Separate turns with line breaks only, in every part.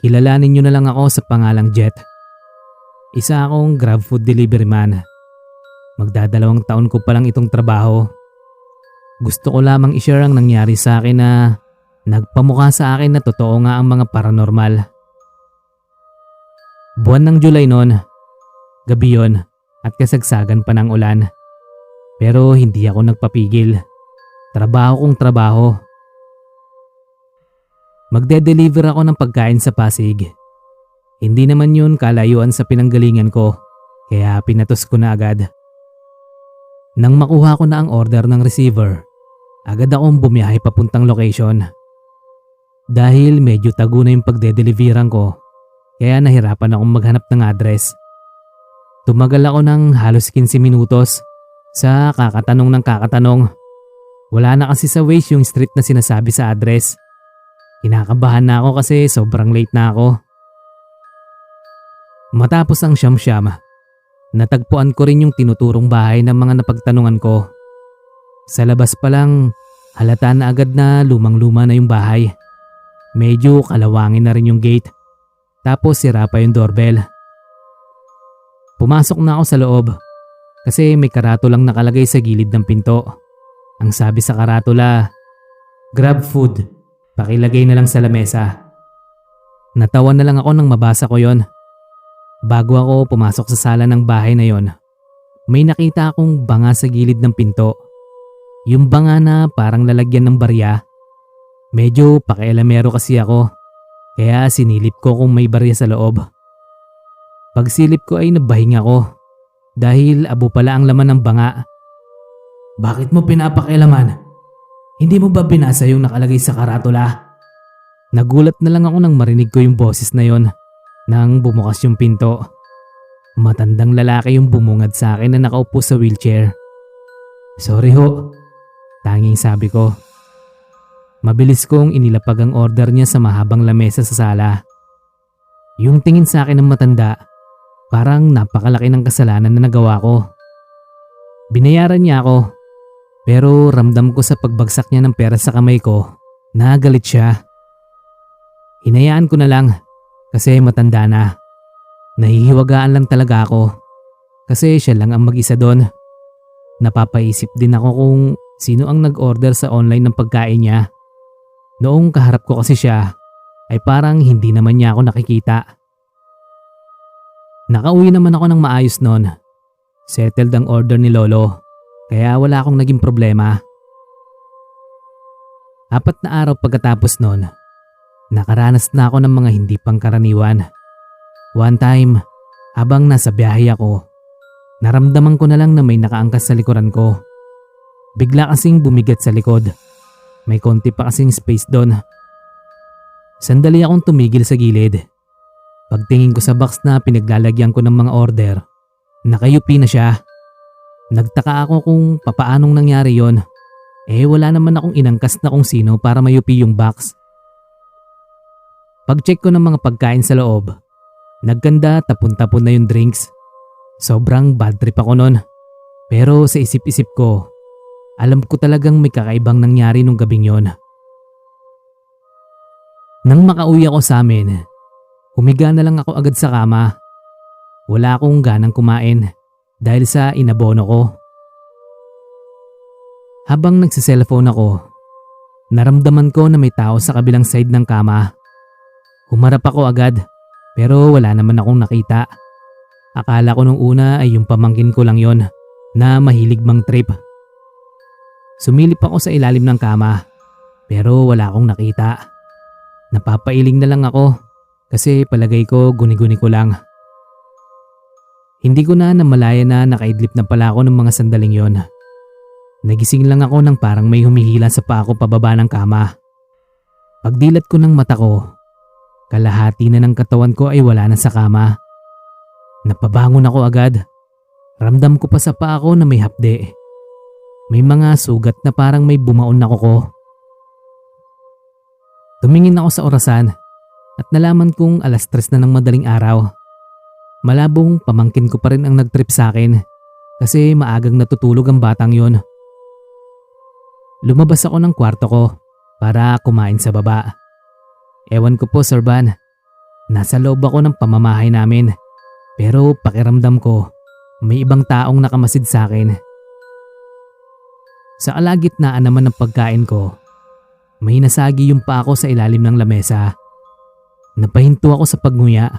Kilalanin nyo na lang ako sa pangalang Jet. Isa akong Grab food delivery man. Magdadalawang taon ko pa lang itong trabaho. Gusto ko lamang i-share ang nangyari sa akin na nagpamukha sa akin na totoo nga ang mga paranormal. Buwan ng July noon, gabi yon at kasagsagan pa ng ulan. Pero hindi ako nagpapigil. Trabaho kong trabaho. Magde-deliver ako ng pagkain sa Pasig. Hindi naman yun kalayuan sa pinanggalingan ko, kaya pinatos ko na agad. Nang makuha ko na ang order ng receiver, agad akong bumiyahe papuntang location. Dahil medyo tago na yung pagde-deliveran ko, kaya nahirapan akong maghanap ng address. Tumagal ako ng halos 15 minutos sa kakatanong ng kakatanong. Wala na kasi sa Waze yung street na sinasabi sa address. Kinakabahan na ako kasi sobrang late na ako. Matapos ang siyam-siyam, natagpuan ko rin yung tinuturong bahay ng mga napagtanungan ko. Sa labas pa lang, halata na agad na lumang-luma na yung bahay. Medyo kalawangin na rin yung gate. Tapos sira pa yung doorbell. Pumasok na ako sa loob kasi may karatulang nakalagay sa gilid ng pinto. Ang sabi sa karatula, "Grab food, pakilagay na lang sa lamesa." Natawa na lang ako nang mabasa ko yon. Bago ako pumasok sa sala ng bahay na yon, may nakita akong banga sa gilid ng pinto. Yung banga na parang lalagyan ng barya. Medyo pakialamero kasi ako, kaya sinilip ko kung may barya sa loob. Pagsilip ko ay nabahing ako dahil abo pala ang laman ng banga. "Bakit mo pinapakialaman? Hindi mo ba binasa yung nakalagay sa karatula?" Nagulat na lang ako nang marinig ko yung boses na yon nang bumukas yung pinto. Matandang lalaki yung bumungad sa akin na nakaupo sa wheelchair. "Sorry ho," tanging sabi ko. Mabilis kong inilapag ang order niya sa mahabang lamesa sa sala. Yung tingin sa akin ng matanda, parang napakalaki ng kasalanan na nagawa ko. Binayaran niya ako, pero ramdam ko sa pagbagsak niya ng pera sa kamay ko na galit siya. Hinayaan ko na lang kasi matanda na. Nahihiwagaan lang talaga ako kasi siya lang ang mag-isa doon. Napapaisip din ako kung sino ang nag-order sa online ng pagkain niya. Noong kaharap ko kasi siya, ay parang hindi naman niya ako nakikita. Nakauwi naman ako ng maayos noon. Settled ang order ni Lolo, kaya wala akong naging problema. 4 na araw pagkatapos noon, nakaranas na ako ng mga hindi pangkaraniwan. One time, habang nasa biyahe ako, naramdaman ko na lang na may nakaangkas sa likuran ko. Bigla kasing bumigat sa likod. May konti pa kasing space doon. Sandali akong tumigil sa gilid. Pagtingin ko sa box na pinaglalagyan ko ng mga order, nakayupi na siya. Nagtaka ako kung papaanong nangyari yon. Wala naman akong inangkas na kung sino para mayupi yung box. Pag-check ko ng mga pagkain sa loob, nagkanda tapon-tapon na yung drinks. Sobrang bad trip ako nun. Pero sa isip-isip ko, alam ko talagang may kakaibang nangyari nung gabing yon. Nang makauwi ako sa amin, humiga na lang ako agad sa kama. Wala akong ganang kumain dahil sa inabono ko. Habang nagsiselfone ako, naramdaman ko na may tao sa kabilang side ng kama. Humarap ako agad pero wala naman akong nakita. Akala ko nung una ay yung pamangkin ko lang yon na mahilig mang trip. Sumilip ako sa ilalim ng kama pero wala akong nakita. Napapailing na lang ako kasi palagay ko guni-guni ko lang. Hindi ko na namalaya na nakaidlip na pala ako ng mga sandaling yon. Nagising lang ako nang parang may humihila sa paa ko pababa ng kama. Pagdilat ko ng mata ko, kalahati na ng katawan ko ay wala na sa kama. Napabangon ako agad. Ramdam ko pa sa paa ko na may hapde. May mga sugat na parang may bumaon na kuko. Tumingin ako sa orasan at nalaman kong 3:00 na ng madaling araw. Malabong pamangkin ko pa rin ang nagtrip sa akin kasi maagang natutulog ang batang yon. Lumabas ako ng kwarto ko para kumain sa baba. Ewan ko po, Sir Van, Nasa loob ako ng pamamahay namin pero pakiramdam ko may ibang taong nakamasid sa akin. Sa kalagitnaan naman ng pagkain ko, may nasagi yung pa ako sa ilalim ng lamesa. Napahinto ako sa pagnguya.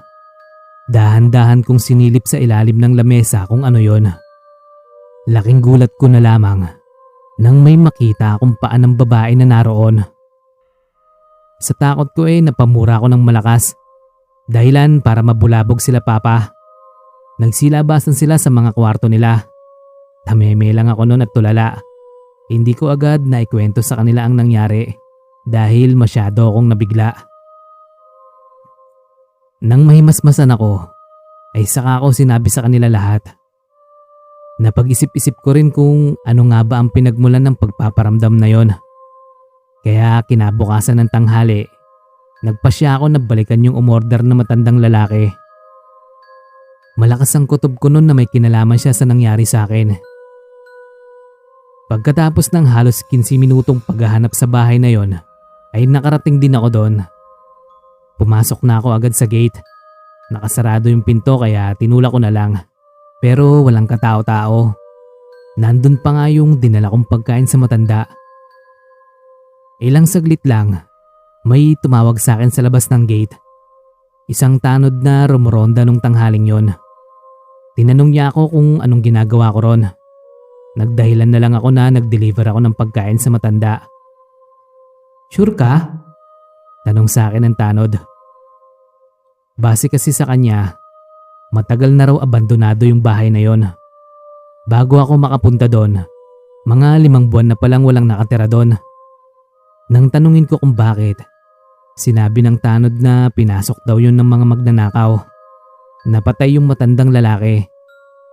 Dahan-dahan kong sinilip sa ilalim ng lamesa kung ano yon. Laking gulat ko na lamang nang may makita akong paa ng babae na naroon. Sa takot ko napamura ako ng malakas. Dahilan para mabulabog sila papa. Nagsilabasan sila sa mga kwarto nila. Tameme lang ako noon at tulala. Hindi ko agad na ikwento sa kanila ang nangyari dahil masyado akong nabigla. Nang mahimasmasan ako, ay saka ako sinabi sa kanila lahat. Napag-isip-isip ko rin kung ano nga ba ang pinagmulan ng pagpaparamdam na yon. Kaya kinabukasan ng tanghali, nagpasya ako na balikan yung umorder na matandang lalaki. Malakas ang kutob ko noon na may kinalaman siya sa nangyari sa akin. Pagkatapos ng halos 15 minutong paghahanap sa bahay na yon, ay nakarating din ako doon. Pumasok na ako agad sa gate. Nakasarado yung pinto kaya tinulak ko na lang. Pero walang katao-tao. Nandun pa nga yung dinala kong pagkain sa matanda. Ilang saglit lang, may tumawag sa akin sa labas ng gate. Isang tanod na rumuronda nung tanghaling yon. Tinanong niya ako kung anong ginagawa ko ron. Nagdahilan na lang ako na nag-deliver ako ng pagkain sa matanda. "Sure ka?" tanong sa akin ng tanod. Base kasi sa kanya, matagal na raw abandonado yung bahay na yon. Bago ako makapunta doon, mga 5 buwan na palang walang nakatira doon. Nang tanungin ko kung bakit, sinabi ng tanod na pinasok daw yun ng mga magnanakaw. Napatay yung matandang lalaki.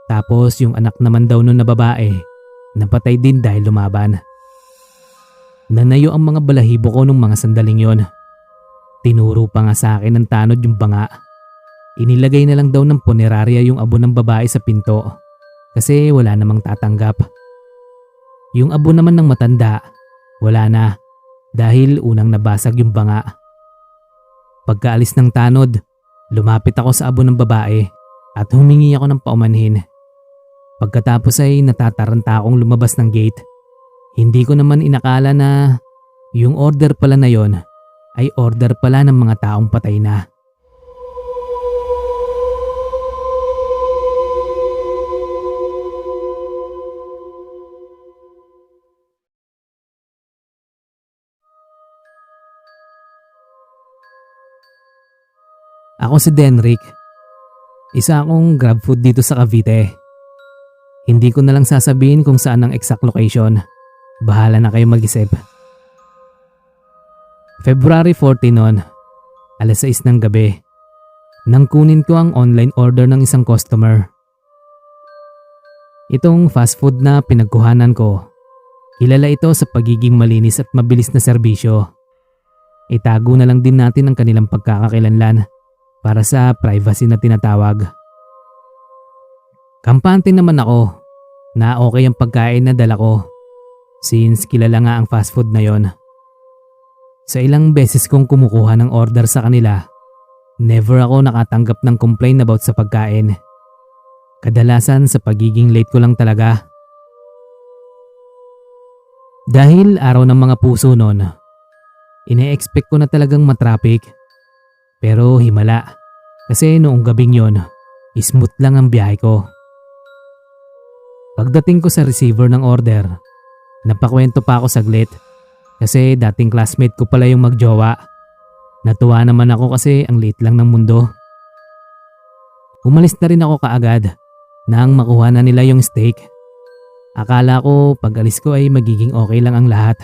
Tapos yung anak naman daw nun na babae, napatay din dahil lumaban. Nanayo ang mga balahibo ko nung mga sandaling yon. Tinuro pa nga sa akin ng tanod yung banga. Inilagay na lang daw ng punerarya yung abo ng babae sa pinto kasi wala namang tatanggap. Yung abo naman ng matanda, wala na dahil unang nabasag yung banga. Pagkaalis ng tanod, lumapit ako sa abo ng babae at humingi ako ng paumanhin. Pagkatapos ay natataranta akong lumabas ng gate. Hindi ko naman inakala na yung order pala na yon ay order pala ng mga taong patay na. Ako si Denrick. Isa akong grab food dito sa Cavite. Hindi ko na lang sasabihin kung saan ang exact location. Bahala na kayo mag-isip. February 14 noon, alas 6 ng gabi. Nang kunin ko ang online order ng isang customer. Itong fast food na pinagkuhanan ko, kilala ito sa pagiging malinis at mabilis na serbisyo. Itago na lang din natin ang kanilang pagkakakilanlan para sa privacy na tinatawag. Kampante naman ako na okay ang pagkain na dala ko since kilala nga ang fast food na yon. Sa ilang beses kong kumukuha ng order sa kanila, never ako nakatanggap ng complaint about sa pagkain. Kadalasan sa pagiging late ko lang talaga. Dahil araw ng mga puso noon, ine-expect ko na talagang matraffic. Pero himala kasi noong gabing yon, smooth lang ang biyahe ko. Pagdating ko sa receiver ng order, napakwento pa ako saglit kasi dating classmate ko pala yung magjowa. Natuwa naman ako kasi ang late lang ng mundo. Umalis na rin ako kaagad nang makuha na nila yung steak. Akala ko pag alis ko ay magiging okay lang ang lahat.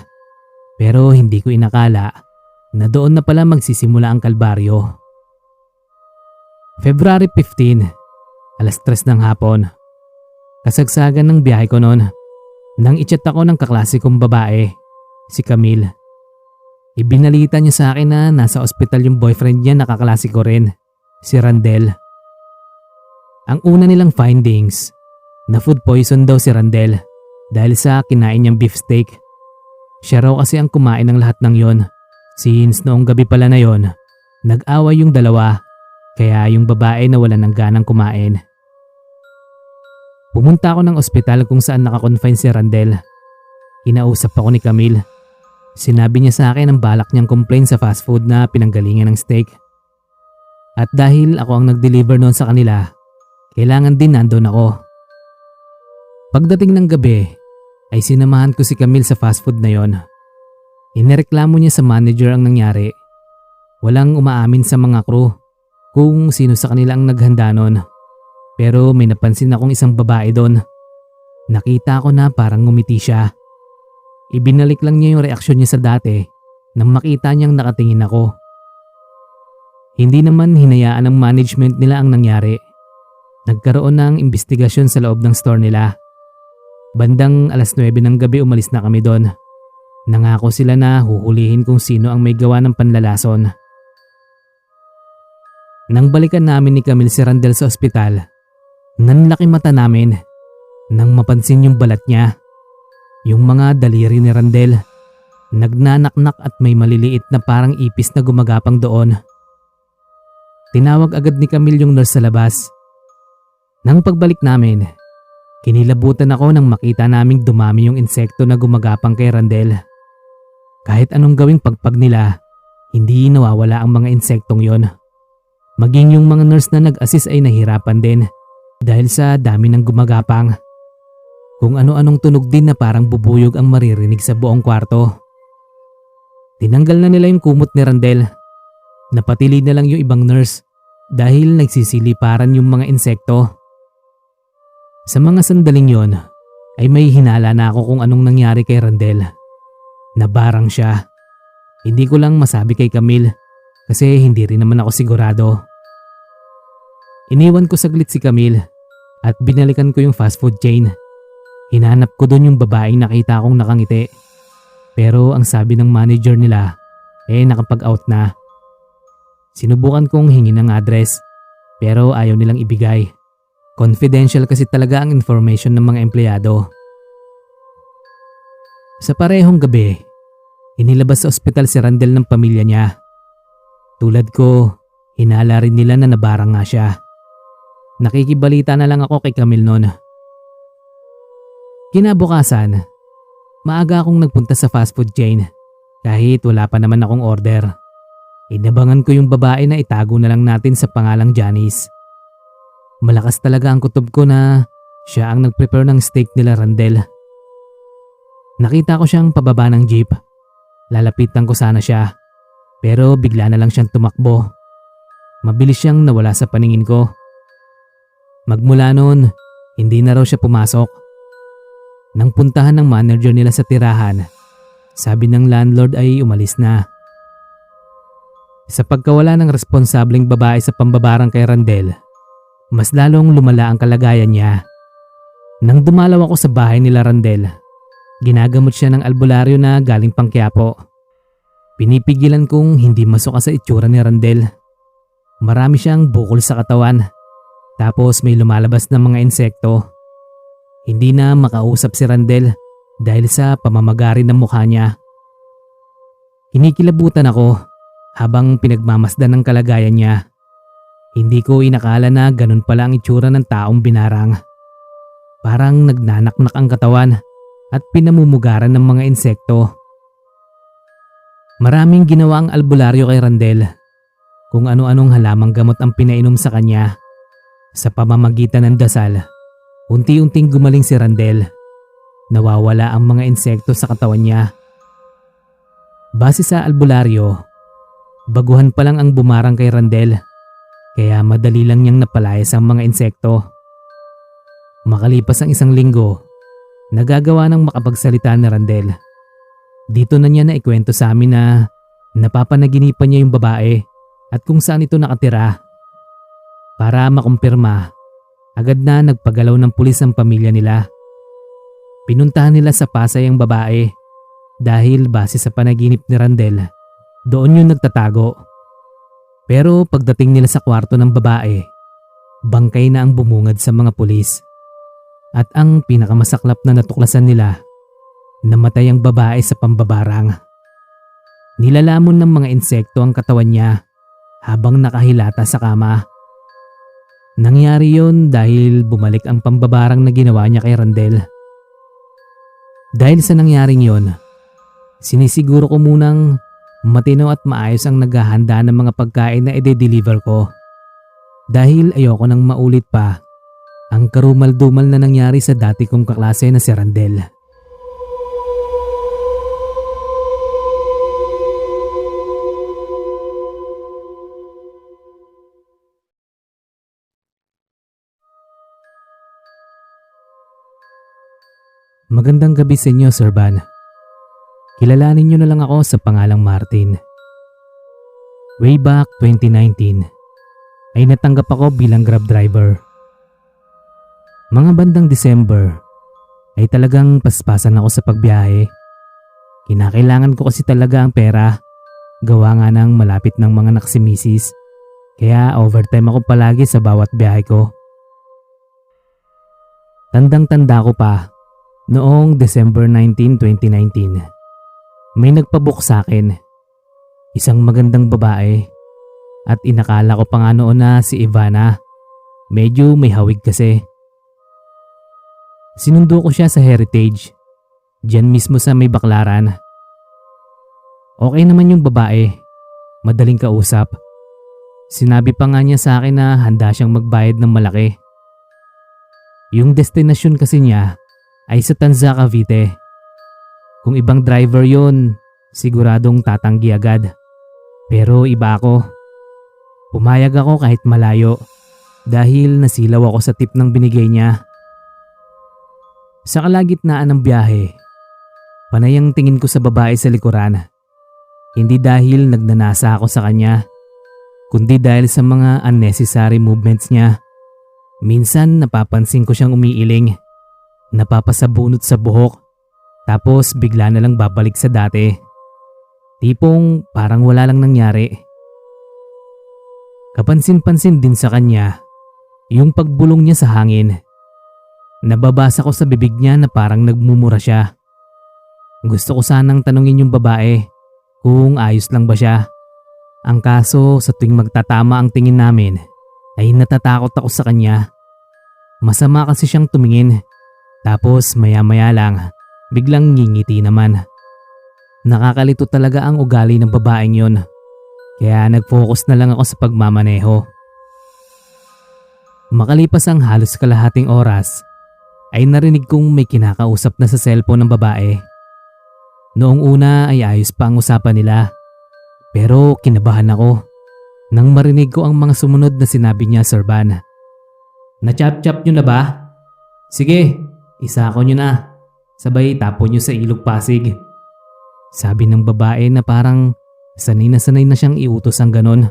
Pero hindi ko inakala na doon na pala magsisimula ang kalbaryo. February 15, alas 3 ng hapon. Kasagsagan ng biyahe ko noon nang i-chat ako ng kaklase kong babae, si Camille. Ibinalita niya sa akin na nasa ospital yung boyfriend niya na kaklase ko rin, si Randel. Ang una nilang findings, na food poison daw si Randel dahil sa kinain niyang beefsteak. Siya raw kasi ang kumain ng lahat ng yon since noong gabi pala na yon, nag-away yung dalawa kaya yung babae nawalan ng ganang kumain. Pumunta ako ng ospital kung saan nakakonfine si Randel. Kinausap ako ni Camille. Sinabi niya sa akin ang balak niyang complain sa fast food na pinanggalingan ng steak. At dahil ako ang nag-deliver noon sa kanila, kailangan din nandun ako. Pagdating ng gabi, ay sinamahan ko si Camille sa fast food na yon. Inireklamo niya sa manager ang nangyari. Walang umaamin sa mga crew kung sino sa kanila ang naghanda noon. Pero may napansin akong isang babae doon. Nakita ko na parang ngumiti siya. Ibinalik lang niya yung reaksyon niya sa dati nang makita niyang nakatingin ako. Hindi naman hinayaan ng management nila ang nangyari. Nagkaroon ng investigasyon sa loob ng store nila. Bandang 9:00 ng gabi umalis na kami doon. Nangako sila na huhulihin kung sino ang may gawa ng panlalason. Nang balikan namin ni Camille si Randel sa ospital, nanlaki mata namin nang mapansin yung balat niya. Yung mga daliri ni Randel, nagnanaknak at may maliliit na parang ipis na gumagapang doon. Tinawag agad ni Camille yung nurse sa labas. Nang pagbalik namin, kinilabutan ako nang makita naming dumami yung insekto na gumagapang kay Randel. Kahit anong gawing pagpag nila, hindi nawawala ang mga insektong yon. Maging yung mga nurse na nag-assist ay nahirapan din dahil sa dami ng gumagapang. Kung ano-anong tunog din na parang bubuyog ang maririnig sa buong kwarto. Tinanggal na nila yung kumot ni Randel. Napatili na lang yung ibang nurse dahil nagsisiliparan yung mga insekto. Sa mga sandaling yon ay may hinala na ako kung anong nangyari kay Randel. Nabarang siya. Hindi ko lang masabi kay Camille kasi hindi rin naman ako sigurado. Iniwan ko saglit si Camille at binalikan ko yung fast food chain. Hinanap ko doon yung babaeng nakita kong nakangiti. Pero ang sabi ng manager nila nakapag-out na. Sinubukan kong hingin ng address pero ayaw nilang ibigay. Confidential kasi talaga ang information ng mga empleyado. Sa parehong gabi, inilabas sa ospital si Randel ng pamilya niya. Tulad ko, hinala rin nila na nabarang nga siya. Nakikibalita na lang ako kay Camille noon. Kinabukasan, maaga akong nagpunta sa fast food chain kahit wala pa naman akong order. Inabangan ko yung babae na itago na lang natin sa pangalang Janice. Malakas talaga ang kutob ko na siya ang nag-prepare ng steak nila Randel. Nakita ko siyang pababa ng jeep. Lalapitan ko sana siya pero bigla na lang siyang tumakbo. Mabilis siyang nawala sa paningin ko. Magmula noon, hindi na raw siya pumasok. Nang puntahan ng manager nila sa tirahan, sabi ng landlord ay umalis na. Sa pagkawala ng responsableng babae sa pambabarang kay Randel, mas lalong lumala ang kalagayan niya. Nang dumalaw ako sa bahay nila Randel, ginagamot siya ng albularyo na galing pang Quiapo. Pinipigilan kong hindi masuka sa itsura ni Randel. Marami siyang bukol sa katawan, tapos may lumalabas na mga insekto. Hindi na makausap si Randel dahil sa pamamagari ng mukha niya. Kinikilabutan ako habang pinagmamasdan ng kalagayan niya. Hindi ko inakala na ganun pala ang itsura ng taong binarang. Parang nagnanaknak ang katawan at pinamumugaran ng mga insekto. Maraming ginawa ang albularyo kay Randel. Kung ano-anong halamang gamot ang pinainom sa kanya. Sa pamamagitan ng dasal, unti-unting gumaling si Randel. Nawawala ang mga insekto sa katawan niya. Base sa albularyo, baguhan pa lang ang bumarang kay Randel, kaya madali lang niyang napalayas ang mga insekto. Makalipas ang 1 linggo, nagagawa ng makapagsalita ni Randel. Dito na niya naikwento sa amin na napapanaginipan niya yung babae at kung saan ito nakatira. Para makumpirma, agad na nagpagalaw ng pulis ang pamilya nila. Pinuntahan nila sa Pasay ang babae dahil base sa panaginip ni Randel, doon yung nagtatago. Pero pagdating nila sa kwarto ng babae, bangkay na ang bumungad sa mga pulis. At ang pinakamasaklap na natuklasan nila, namatay ang babae sa pambabarang. Nilalamon ng mga insekto ang katawan niya habang nakahilata sa kama. Nangyari yon dahil bumalik ang pambabarang na ginawa niya kay Randel. Dahil sa nangyaring yon, sinisiguro ko munang matino at maayos ang naghahanda ng mga pagkain na ide-deliver ko. Dahil ayoko nang maulit pa ang karumal-dumal na nangyari sa dati kong kaklase na si Randel. Magandang gabi sa inyo, Sir Van. Kilalanin niyo na lang ako sa pangalang Martin. Way back 2019 ay natanggap ako bilang Grab driver. Mga bandang December ay talagang paspasan ako sa pagbiyahe. Kinakailangan ko kasi talaga ang pera, gawa nga ng malapit ng mga anak si Mrs. Kaya overtime ako palagi sa bawat biyahe ko. Tandang-tanda ko pa, noong December 19, 2019, may nagpabook sa akin. Isang magandang babae. At inakala ko pa nga noon na si Ivana. Medyo may hawig kasi. Sinundo ko siya sa Heritage. Diyan mismo sa may Baklaran. Okay naman yung babae. Madaling kausap. Sinabi pa nga niya sa akin na handa siyang magbayad ng malaki. Yung destinasyon kasi niya ay sa Tanza, Cavite. Kung ibang driver yon, siguradong tatanggi agad. Pero iba ako. Pumayag ako kahit malayo dahil nasilaw ako sa tip ng binigay niya. Sa kalagitnaan ng biyahe, panay ang tingin ko sa babae sa likuran. Hindi dahil nagnanasa ako sa kanya, kundi dahil sa mga unnecessary movements niya. Minsan napapansin ko siyang umiiling, napapasabunot sa buhok, tapos bigla na lang babalik sa dati. Tipong parang wala lang nangyari. Kapansin-pansin din sa kanya yung pagbulong niya sa hangin. Nababasa ko sa bibig niya na parang nagmumura siya. Gusto ko sanang tanungin yung babae kung ayos lang ba siya. Ang kaso sa tuwing magtatama ang tingin namin ay natatakot ako sa kanya. Masama kasi siyang tumingin, tapos maya-maya lang biglang ngingiti naman. Nakakalito talaga ang ugali ng babaeng yon. Kaya nag-focus na lang ako sa pagmamaneho. Makalipas ang halos kalahating oras, ay narinig kong may kinakausap na sa cellphone ng babae. Noong una ay ayos pa ang usapan nila. Pero kinabahan ako nang marinig ko ang mga sumunod na sinabi niya, Sir Van. Na-chop-chop nyo na ba? Sige, isako nyo na. Sabay tapon nyo sa Ilog Pasig. Sabi ng babae na parang sanay na siyang iutos ang ganon.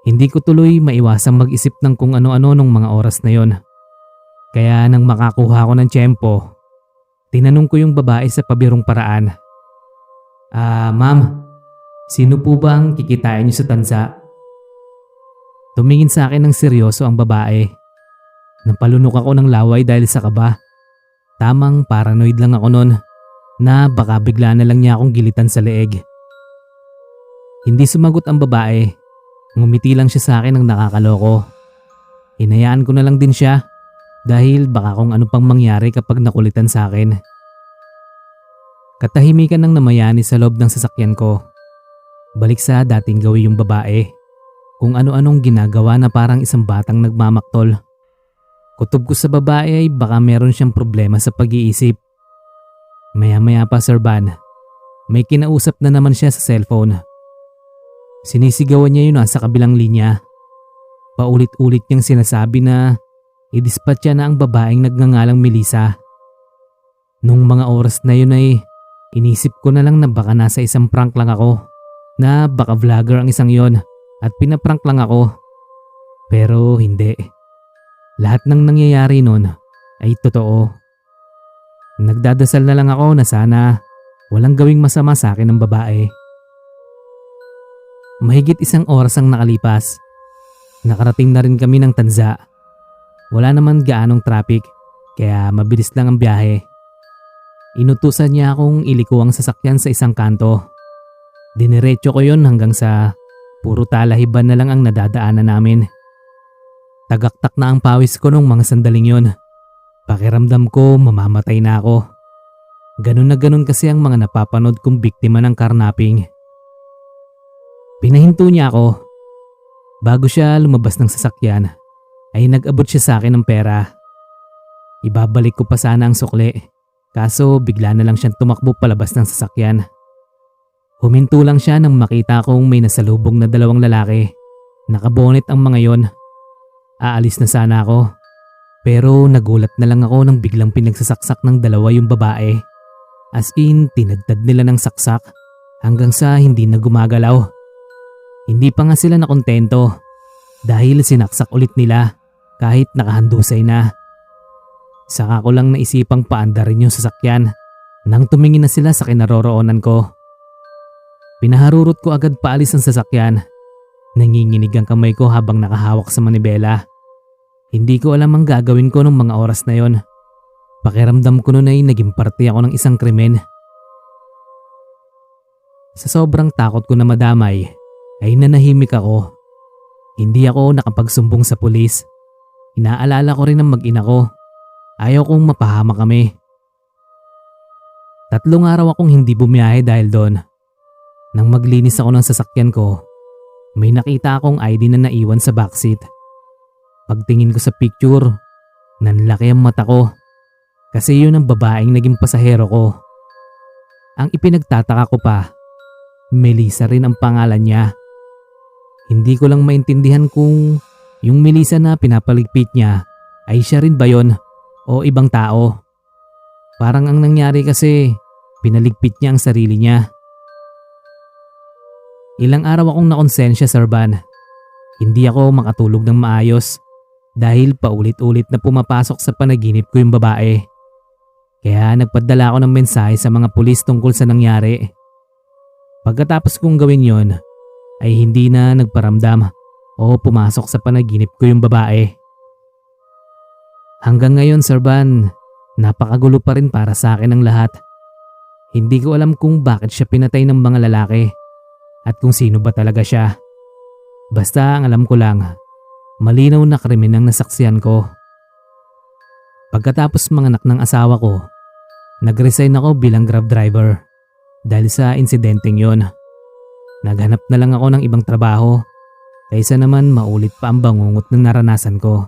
Hindi ko tuloy maiwasang mag-isip ng kung ano-ano nung mga oras na yon. Kaya nang makakuha ko ng tiyempo, tinanong ko yung babae sa pabirong paraan. Ma'am, sino po ba ang kikitain niyo sa tansa? Tumingin sa akin ng seryoso ang babae. Napalunok ako ng laway dahil sa kaba. Tamang paranoid lang ako noon na baka bigla na lang niya akong gilitan sa leeg. Hindi sumagot ang babae. Ngumiti lang siya sa akin ng nakakaloko. Hinayaan ko na lang din siya dahil baka kung ano pang mangyari kapag nakulitan sa akin. Katahimikan ng namayani sa loob ng sasakyan ko. Balik sa dating gawi yung babae. Kung ano-anong ginagawa na parang isang batang nagmamaktol. Kutob ko sa babae ay baka meron siyang problema sa pag-iisip. Maya-maya pa, Sir Van, may kinausap na naman siya sa cellphone. Sinisigawan niya yun nasa kabilang linya. Paulit-ulit niyang sinasabi na i-dispatch na ang babaeng nagngangalang Melissa. Nung mga oras na yun ay inisip ko na lang na baka nasa isang prank lang ako. Na baka vlogger ang isang yon at pinaprank lang ako. Pero hindi. Lahat ng nangyayari nun ay totoo. Nagdadasal na lang ako na sana walang gawing masama sa akin ng babae. Mahigit isang oras ang nakalipas. Nakarating na rin kami ng Tanza. Wala naman gaanong traffic kaya mabilis lang ang biyahe. Inutusan niya akong iliko ang sasakyan sa isang kanto. Diniretso ko yon hanggang sa Puro talahiban na lang ang nadadaanan namin. Tagaktak na ang pawis ko nung mga sandaling yon. Pakiramdam ko mamamatay na ako. Ganun na ganun kasi ang mga napapanood kong biktima ng karnaping. Pinahinto niya ako. Bago siya lumabas ng sasakyan, ay nag-abot siya sa akin ng pera. Ibabalik ko pa sana ang sukli, kaso bigla na lang siyang tumakbo palabas ng sasakyan. Huminto lang siya nang makita kong may nasalubong na dalawang lalaki. Nakabonet ang mga yon. Aalis na sana ako, pero nagulat na lang ako nang biglang pinagsasaksak ng dalawa yung babae. As in, tinadtad nila ng saksak hanggang sa hindi na gumagalaw. Hindi pa nga sila nakontento dahil sinaksak ulit nila kahit nakahandusay na. Saka ko lang naisipang paandarin yung sasakyan nang tumingin na sila sa kinaroroonan ko. Pinaharurot ko agad paalis ang sasakyan. Nanginginig ang kamay ko habang nakahawak sa manibela. Hindi ko alam ang gagawin ko nung mga oras na yon. Pakiramdam ko noon ay naging parte ako ng isang krimen. Sa sobrang takot ko na madamay, ay nanahimik ako. Hindi ako nakapagsumbong sa pulis. Inaalala ko rin ang mag-ina ko. Ayaw kong mapahama kami. 3 araw akong hindi bumiyahe dahil doon. Nang maglinis ako ng sasakyan ko, may nakita akong ID na naiwan sa backseat. Pagtingin ko sa picture, nanlaki ang mata ko. Kasi yun ang babaeng naging pasahero ko. Ang ipinagtataka ko pa, Melissa rin ang pangalan niya. Hindi ko lang maintindihan kung yung Melissa na pinapaligpit niya ay siya rin ba yun o ibang tao. Parang ang nangyari kasi pinaligpit niya ang sarili niya. Ilang araw akong nakonsensya, Sir Van. Hindi ako makatulog ng maayos dahil paulit-ulit na pumapasok sa panaginip ko yung babae. Kaya nagpadala ako ng mensahe sa mga pulis tungkol sa nangyari. Pagkatapos kong gawin yon, ay hindi na nagparamdam o pumasok sa panaginip ko yung babae. Hanggang ngayon, Sir Van, napakagulo pa rin para sa akin ang lahat. Hindi ko alam kung bakit siya pinatay ng mga lalaki at kung sino ba talaga siya. Basta ang alam ko lang, malinaw na krimen ang nasaksihan ko. Pagkatapos manganak ng asawa ko, nag-resign ako bilang Grab driver dahil sa insidenteng yon. Naghanap na lang ako ng ibang trabaho kaysa naman maulit pa ang bangungot na naranasan ko.